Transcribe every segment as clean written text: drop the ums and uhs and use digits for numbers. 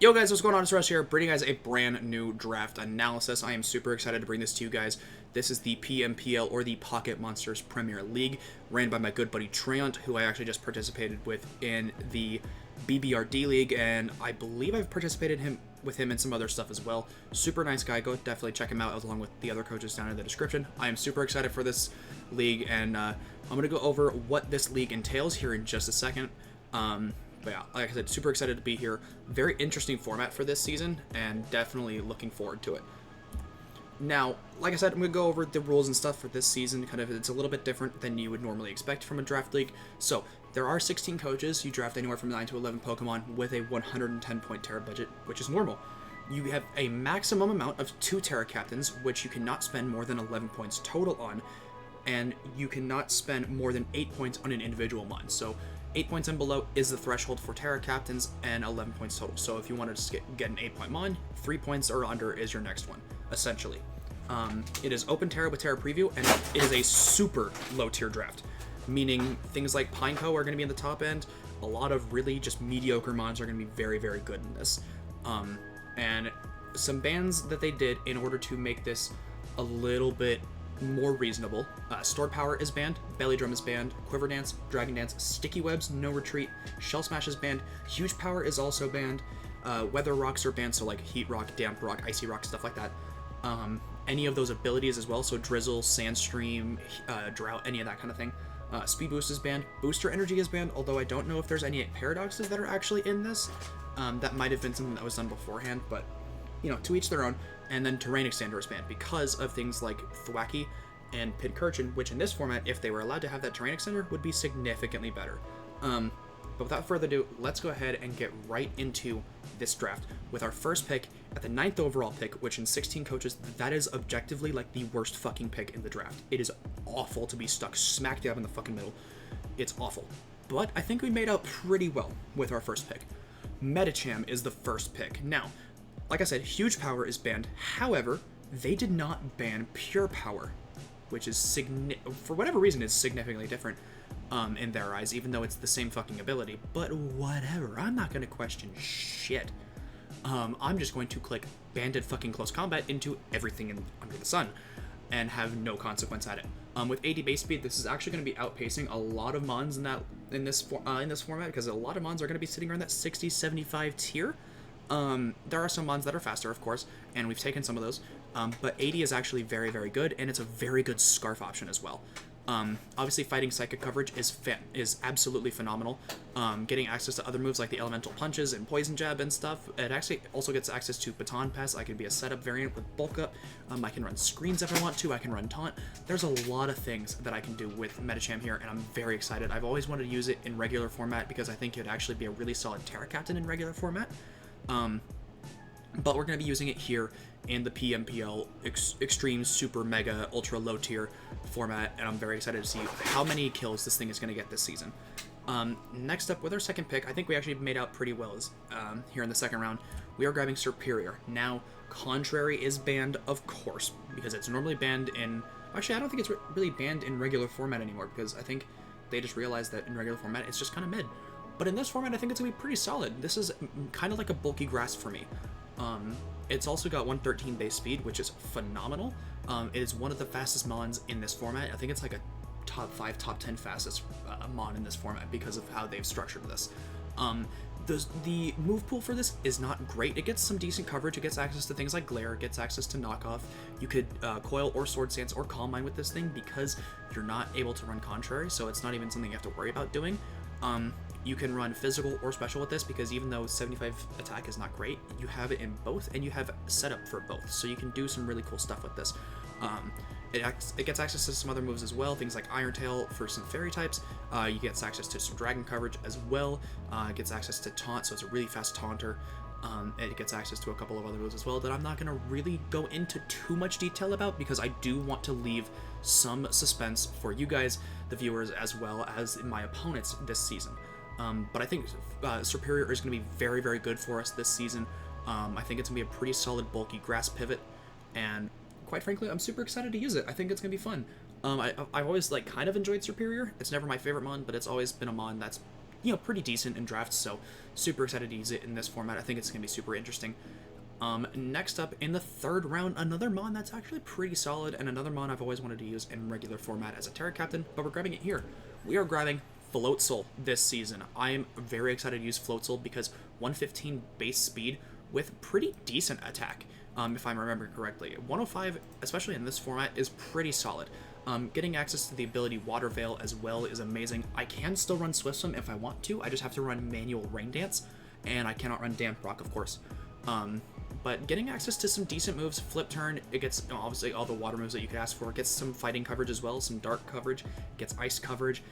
Yo guys, what's going on? It's Rush here, bringing you guys a brand new draft analysis. I am super excited to bring this to you guys. This is the PMPL, or the Pocket Monsters Premier League, ran by my good buddy Treyant, who I actually just participated with in the BBRD League, and I believe I've participated with him in some other stuff as well. Super nice guy. Go definitely check him out along with the other coaches down in the description. I am super excited for this league, and I'm going to go over what this league entails here in just a second. But yeah, like I said, super excited to be here. Very interesting format for this season, and definitely looking forward to it. Now, like I said, I'm going to go over the rules and stuff for this season. It's a little bit different than you would normally expect from a draft league. So, there are 16 coaches. You draft anywhere from 9 to 11 Pokemon with a 110-point Terra budget, which is normal. You have a maximum amount of 2 Terra Captains, which you cannot spend more than 11 points total on, and you cannot spend more than 8 points on an individual mon. So, 8 points and below is the threshold for Terra Captains, and 11 points total. So if you wanted to get an 8-point mon, 3 points or under is your next one, essentially. It is open Terra with Terra Preview, and it is a super low tier draft, meaning things like Pineco are going to be in the top end. A lot of really just mediocre mons are going to be very, very good in this. And some bans that they did in order to make this a little bit more reasonable. Stored Power is banned, Belly Drum is banned, Quiver Dance, Dragon Dance, Sticky Webs, No Retreat, Shell Smash is banned, Huge Power is also banned, Weather Rocks are banned, so like Heat Rock, Damp Rock, Icy Rock, stuff like that. Any of those abilities as well, so Drizzle, Sandstream, Drought, any of that kind of thing. Speed Boost is banned, Booster Energy is banned, although I don't know if there's any Paradoxes that are actually in this. That might have been something that was done beforehand, but you know, to each their own. And then Terrain Extender is banned because of things like Thwacky and Pincurchin, which in this format, if they were allowed to have that Terrain Extender, would be significantly better. But without further ado, let's go ahead and get right into this draft with our first pick at the 9th overall pick, which in 16 coaches, that is objectively like the worst fucking pick in the draft. It is awful to be stuck smack dab in the fucking middle. It's awful. But I think we made out pretty well with our first pick. Medicham is the first pick. Now, like I said, Huge Power is banned. However, they did not ban Pure Power, which is, for whatever reason, is significantly different in their eyes, even though it's the same fucking ability. But whatever, I'm not going to question shit. I'm just going to click Banded fucking Close Combat into everything under the sun and have no consequence at it. With 80 base speed, this is actually going to be outpacing a lot of mons in this format, because a lot of mons are going to be sitting around that 60-75 tier. There are some mons that are faster, of course, and we've taken some of those, but 80 is actually very, very good, and it's a very good Scarf option as well. Obviously, fighting Psychic coverage is absolutely phenomenal. Getting access to other moves like the Elemental Punches and Poison Jab and stuff. It actually also gets access to Baton Pass. I can be a setup variant with Bulk Up. I can run Screens if I want to. I can run Taunt. There's a lot of things that I can do with Medicham here, and I'm very excited. I've always wanted to use it in regular format because I think it would actually be a really solid Terra Captain in regular format. But we're going to be using it here in the PMPL Extreme Super Mega Ultra Low Tier format, and I'm very excited to see how many kills this thing is going to get this season. Next up, with our second pick, I think we actually made out pretty well here in the second round. We are grabbing Superior. Now, Contrary is banned, of course, because it's normally banned in... Actually, I don't think it's really banned in regular format anymore, because I think they just realized that in regular format, it's just kind of mid. But in this format, I think it's going to be pretty solid. This is kind of like a bulky grass for me. It's also got 113 base speed, which is phenomenal. It is one of the fastest mons in this format. I think it's like a top 5, top 10 fastest mon in this format because of how they've structured this. The move pool for this is not great. It gets some decent coverage. It gets access to things like Glare. It gets access to Knockoff. You could Coil or Sword Stance or Calm Mind with this thing because you're not able to run Contrary, so it's not even something you have to worry about doing. You can run physical or special with this because even though 75 attack is not great, you have it in both and you have setup for both, so you can do some really cool stuff with this. It gets access to some other moves as well, things like Iron Tail for some fairy types. You get access to some dragon coverage as well. It gets access to taunt, so it's a really fast taunter. It gets access to a couple of other moves as well that I'm not going to really go into too much detail about because I do want to leave some suspense for you guys, the viewers, as well as my opponents this season. But I think Superior is going to be very, very good for us this season. I think it's going to be a pretty solid, bulky grass pivot, and quite frankly, I'm super excited to use it. I think it's going to be fun. I've always kind of enjoyed Superior. It's never my favorite mon, but it's always been a mon that's pretty decent in drafts, so super excited to use it in this format. I think it's going to be super interesting. Next up, in the third round, another mon that's actually pretty solid, and another mon I've always wanted to use in regular format as a Terra Captain, but we're grabbing it here. We are grabbing Floatzel this season. I am very excited to use Floatzel because 115 base speed with pretty decent attack, if I'm remembering correctly. 105, especially in this format, is pretty solid. Getting access to the ability Water Veil as well is amazing. I can still run Swift Swim if I want to. I just have to run manual Rain Dance, and I cannot run Damp Rock, of course. But getting access to some decent moves, Flip Turn, it gets obviously all the water moves that you could ask for. It gets some fighting coverage as well, some dark coverage, it gets ice coverage,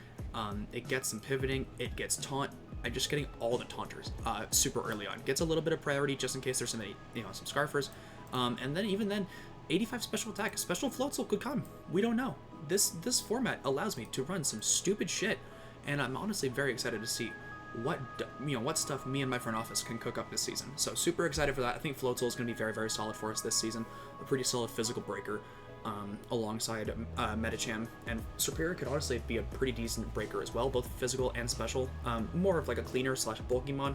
it gets some pivoting, it gets taunt. I'm just getting all the taunters super early on. Gets a little bit of priority just in case there's some Scarfers. And then even then, 85 special attack, special Floatzel could come. We don't know. This format allows me to run some stupid shit, and I'm honestly very excited to see what stuff me and my front office can cook up this season. So super excited for that. I think Floatzel is going to be very, very solid for us this season. A pretty solid physical breaker alongside Medicham, and Superior could honestly be a pretty decent breaker as well, both physical and special. More of like a cleaner / bulky mon,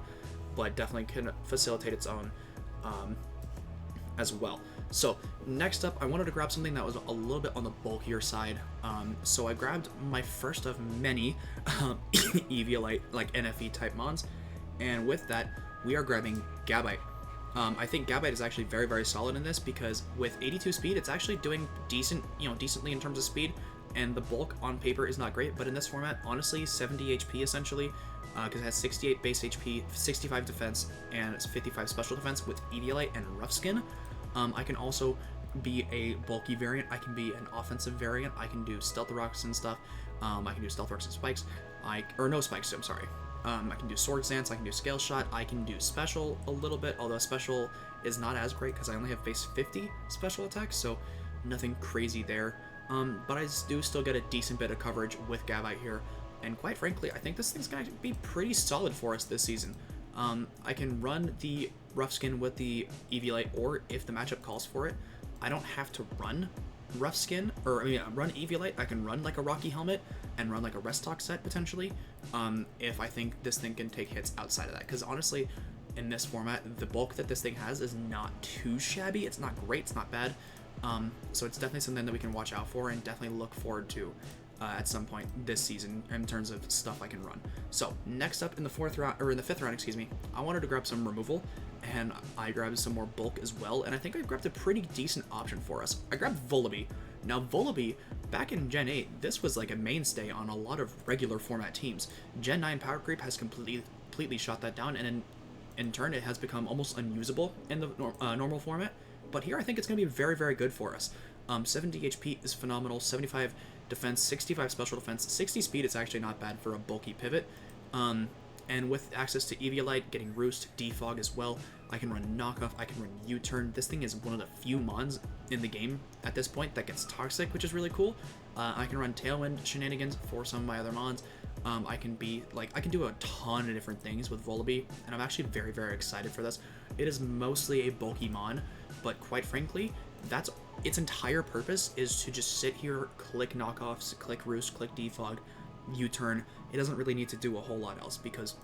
but definitely can facilitate its own as well. So next up, I wanted to grab something that was a little bit on the bulkier side. So I grabbed my first of many Eviolite, like NFE type mons, and with that, we are grabbing Gabite. I think Gabite is actually very, very solid in this because with 82 speed, it's actually doing decently in terms of speed, and the bulk on paper is not great, but in this format, honestly, 70 HP essentially, because it has 68 base HP, 65 defense, and it's 55 special defense with Eviolite and Rough Skin. I can also be a bulky variant. I can be an offensive variant. I can do Stealth Rocks and stuff. I can do Stealth Rocks and Spikes. No spikes, I'm sorry. I can do Sword Stance. I can do Scale Shot. I can do Special a little bit, although Special is not as great because I only have base 50 special attacks, so nothing crazy there. But I do still get a decent bit of coverage with Gabite here, and quite frankly, I think this thing's going to be pretty solid for us this season. I can run the Rough Skin with the Eviolite, or if the matchup calls for it, I don't have to run Rough Skin, run Eviolite. I can run like a Rocky Helmet and run like a Restock set potentially, if I think this thing can take hits outside of that. Because honestly, in this format, the bulk that this thing has is not too shabby. It's not great, it's not bad. So it's definitely something that we can watch out for and definitely look forward to at some point this season in terms of stuff I can run. So next up in the fifth round, excuse me, I wanted to grab some removal, and I grabbed some more bulk as well, and I think I grabbed a pretty decent option for us. I grabbed Vullaby. Now Vullaby, back in Gen 8, this was like a mainstay on a lot of regular format teams. Gen 9 power creep has completely shot that down, and in turn it has become almost unusable in the normal format. But here I think it's going to be very, very good for us. 70 HP is phenomenal, 75 defense, 65 special defense, 60 speed is actually not bad for a bulky pivot. And with access to Eviolite, getting Roost, Defog as well, I can run Knockoff, I can run U-Turn. This thing is one of the few mons in the game at this point that gets Toxic, which is really cool. I can run Tailwind shenanigans for some of my other mons. I can do a ton of different things with Vullaby, and I'm actually very, very excited for this. It is mostly a bulky mon, but quite frankly, that's its entire purpose is to just sit here, click knockoffs, click Roost, click Defog, U-Turn. It doesn't really need to do a whole lot else because,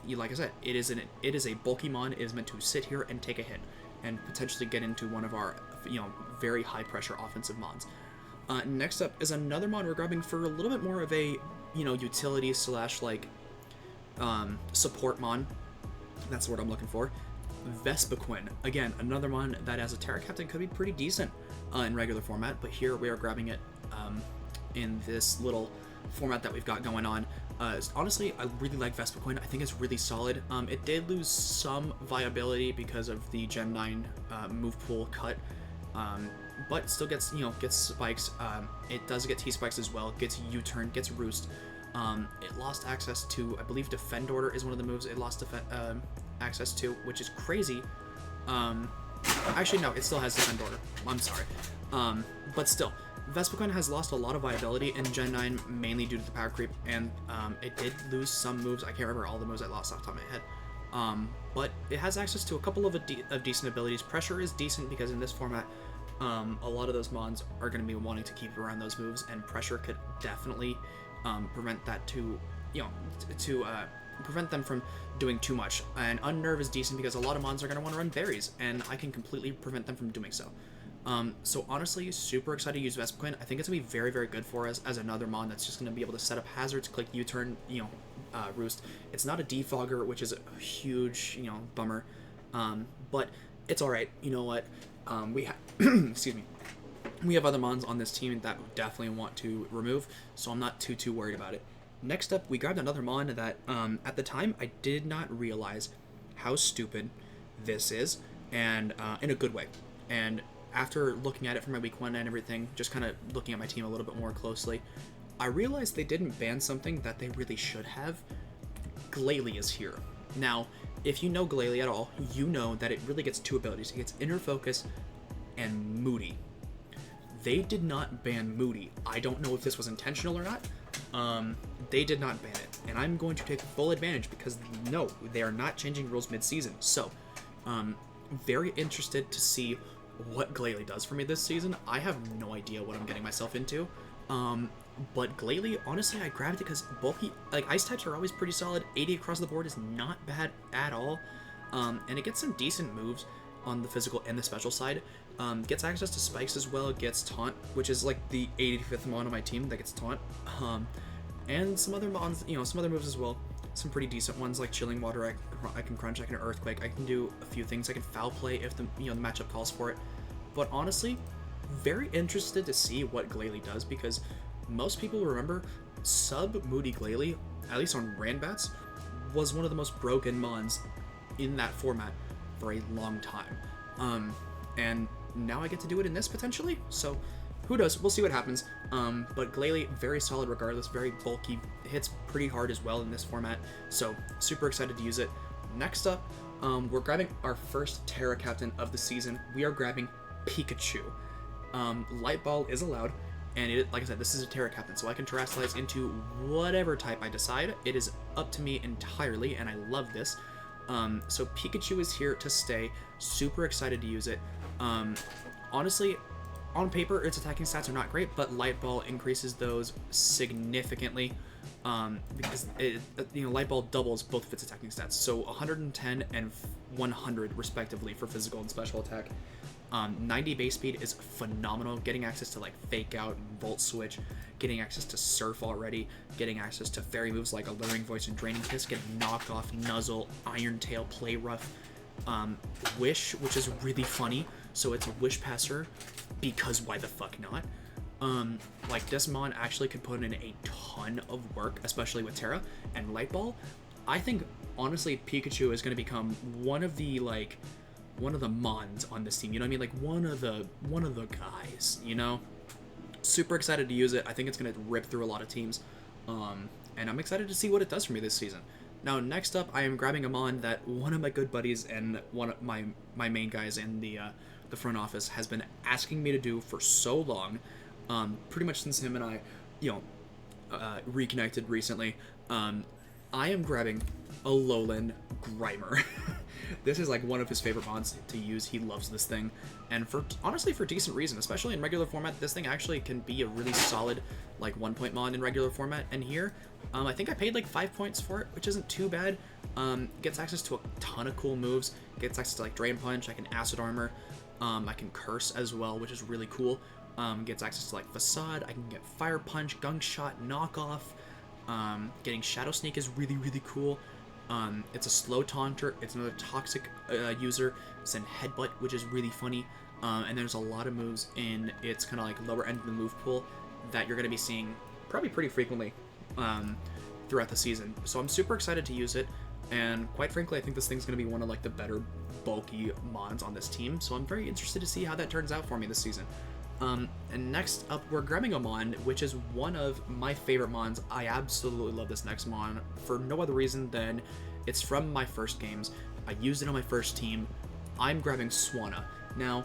like I said, it is a bulky mon. It is meant to sit here and take a hit and potentially get into one of our very high pressure offensive mons. Next up is another mon we're grabbing for a little bit more of a utility / support mon. That's the word I'm looking for. Vespiquen. Again, another mon that as a Terra Captain could be pretty decent in regular format, but here we are grabbing it in this little format that we've got going on. Honestly, I really like Vespiquen. I think it's really solid. It did lose some viability because of the Gen 9 move pool cut, but still gets spikes. It does get T-spikes as well, gets U-turn, gets Roost. It lost access to, I believe, Defend Order is one of the moves it lost access to, which is crazy. Actually, no, it still has Defend Order. I'm sorry. But still, Vespiquen has lost a lot of viability in Gen 9, mainly due to the power creep, and it did lose some moves. I can't remember all the moves I lost off the top of my head. But it has access to a couple of decent abilities. Pressure is decent because in this format, a lot of those mons are going to be wanting to keep around those moves, and Pressure could definitely prevent that to to prevent them from doing too much. And Unnerve is decent because a lot of mons are going to want to run berries, and I can completely prevent them from doing so. So honestly, super excited to use Vespiquen. I think it's going to be very, very good for us as another mon that's just going to be able to set up hazards, click U-turn, roost. It's not a defogger, which is a huge, bummer. But it's alright. You know what? We have, excuse me. We have other mons on this team that we definitely want to remove, so I'm not too worried about it. Next up, we grabbed another mon that, at the time, I did not realize how stupid this is, and in a good way. And after looking at it for my week 1 and everything, just kind of looking at my team a little bit more closely, I realized they didn't ban something that they really should have. Glalie is here. Now, if you know Glalie at all, you know that it really gets 2 abilities. It gets Inner Focus and Moody. They did not ban Moody. I don't know if this was intentional or not. They did not ban it, and I'm going to take full advantage because no, they are not changing rules mid-season. So, very interested to see what Glalie does for me this season. I have no idea what I'm getting myself into. But Glalie, honestly, I grabbed it because bulky, ice types are always pretty solid. 80 across the board is not bad at all. And it gets some decent moves on the physical and the special side. Gets access to spikes as well, gets taunt, which is like the 85th mon on my team that gets taunt. And some other mons, some other moves as well. Some pretty decent ones like Chilling Water, I can crunch, I can Earthquake, I can do a few things, I can foul play if the the matchup calls for it. But honestly, very interested to see what Glalie does because most people remember sub Moody Glalie, at least on Ranbats, was one of the most broken mons in that format for a long time. And now I get to do it in this potentially, so who knows? We'll see what happens. But Glalie, very solid regardless, very bulky, hits pretty hard as well in this format, so super excited to use it. Next up, we're grabbing our first Terra Captain of the season. We are grabbing Pikachu. Light Ball is allowed, and like I said, this is a Terra Captain, so I can Terastallize into whatever type I decide. It is up to me entirely, and I love this. So Pikachu is here to stay. Super excited to use it. Honestly, on paper, its attacking stats are not great, but Light Ball increases those significantly, because Light Ball doubles both of its attacking stats, so 110 and 100 respectively for physical and special attack. 90 base speed is phenomenal. Getting access to like Fake Out, Volt Switch, getting access to Surf already, getting access to fairy moves like Alluring Voice and Draining Kiss, getting Knock Off, Nuzzle, Iron Tail, Play Rough, Wish, which is really funny. So it's a Wish Passer, because why the fuck not? Like this mon actually could put in a ton of work, especially with Terra and Light Ball. I think honestly Pikachu is going to become one of the mons on this team, you know what I mean? Like one of the guys, Super excited to use it. I think it's going to rip through a lot of teams. And I'm excited to see what it does for me this season. Now, next up, I am grabbing a mon that one of my good buddies and one of my main guys in the front office has been asking me to do for so long, pretty much since him and I, reconnected recently. I am grabbing a Alolan Grimer. This is like one of his favorite mods to use. He loves this thing, and honestly for decent reason, especially in regular format. This thing actually can be a really solid like 1-point mod in regular format, and here I think I paid like 5 points for it, which isn't too bad. Gets access to a ton of cool moves, gets access to like Drain Punch, I can Acid Armor, I can Curse as well, which is really cool. Gets access to like Facade, I can get Fire Punch, Gunk Shot, Knock Off. Getting Shadow Sneak is really, really cool. It's a slow taunter, it's another toxic user, send Headbutt, which is really funny, and there's a lot of moves in its kind of like lower end of the move pool that you're going to be seeing probably pretty frequently throughout the season. So I'm super excited to use it, and quite frankly, I think this thing's going to be one of like the better bulky mons on this team, so I'm very interested to see how that turns out for me this season. And next up, we're grabbing a mon, which is one of my favorite mons. I absolutely love this next mon for no other reason than it's from my first games. I used it on my first team. I'm grabbing Swanna. Now,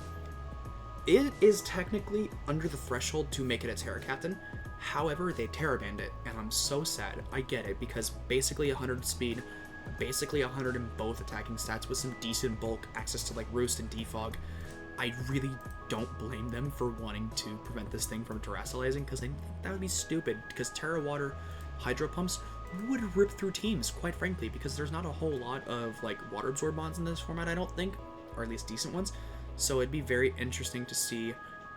it is technically under the threshold to make it a Terra Captain. However, they Terra banned it, and I'm so sad. I get it, because basically 100 speed, basically 100 in both attacking stats with some decent bulk, access to like Roost and Defog. I really don't blame them for wanting to prevent this thing from terastallizing, because I think that would be stupid, because Terra Water Hydro Pumps would rip through teams, quite frankly, because there's not a whole lot of like water absorb mods in this format, I don't think, or at least decent ones. So it'd be very interesting to see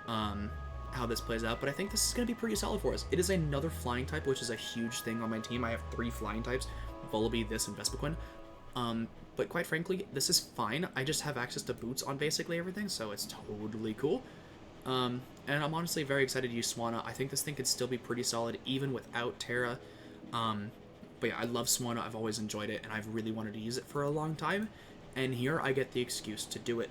how this plays out, but I think this is going to be pretty solid for us. It is another flying type, which is a huge thing on my team. I have 3 flying types, Vullaby, this, and Vespiquen. But quite frankly, this is fine. I just have access to boots on basically everything, so it's totally cool. And I'm honestly very excited to use Swanna. I think this thing could still be pretty solid even without Terra. But yeah, I love Swanna. I've always enjoyed it, and I've really wanted to use it for a long time. And here I get the excuse to do it.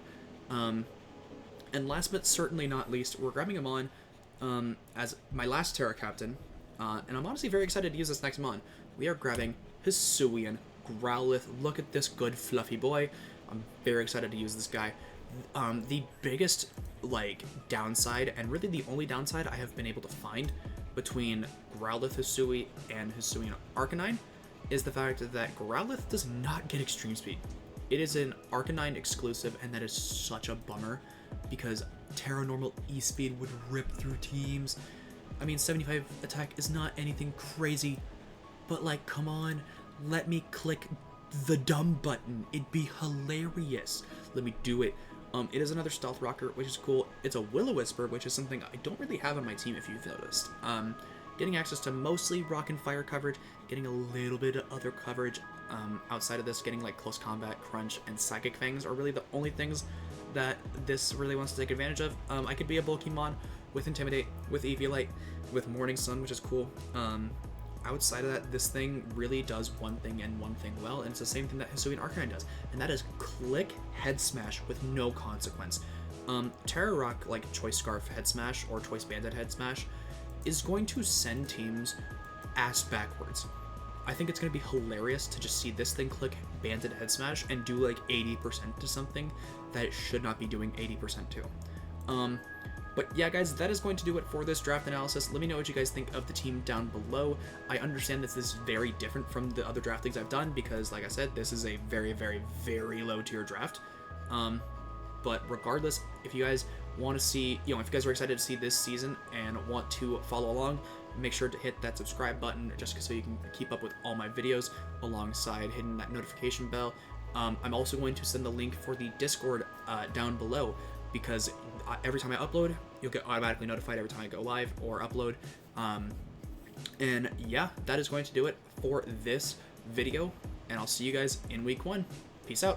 And last but certainly not least, we're grabbing him on as my last Terra Captain. And I'm honestly very excited to use this next mon. We are grabbing Hisuian Growlithe. Look at this good fluffy boy. I'm very excited to use this guy. The biggest like downside, and really the only downside I have been able to find between Growlithe Hisui and Hisuian Arcanine is the fact that Growlithe does not get extreme speed. It is an Arcanine exclusive, and that is such a bummer because Terra Normal E-Speed would rip through teams. I mean, 75 attack is not anything crazy, but like, come on, let me click the dumb button. It'd be hilarious. Let me do it. It is another Stealth Rocker, which is cool. It's a Will-O-Wisper, which is something I don't really have on my team, if you've noticed. Getting access to mostly Rock and Fire coverage, getting a little bit of other coverage outside of this, getting like Close Combat, Crunch, and Psychic Fangs are really the only things that this really wants to take advantage of. I could be a bulky mon with Intimidate, with Eviolite, with Morning Sun, which is cool. Outside of that, this thing really does one thing and one thing well, and it's the same thing that Hisuian Arcanine does, and that is click Head Smash with no consequence. Terra Rock, like Choice Scarf Head Smash or Choice Banded Head Smash, is going to send teams ass backwards. I think it's going to be hilarious to just see this thing click Banded Head Smash and do like 80% to something that it should not be doing 80% to. But yeah, guys, that is going to do it for this draft analysis. Let me know what you guys think of the team down below. I understand this is very different from the other draftings I've done because, like I said, this is a very, very, very low tier draft. But regardless, if you guys want to see, if you guys are excited to see this season and want to follow along, make sure to hit that subscribe button just so you can keep up with all my videos alongside hitting that notification bell. I'm also going to send the link for the Discord down below because every time I upload, you'll get automatically notified every time I go live or upload. And yeah, that is going to do it for this video, and I'll see you guys in week 1. Peace out.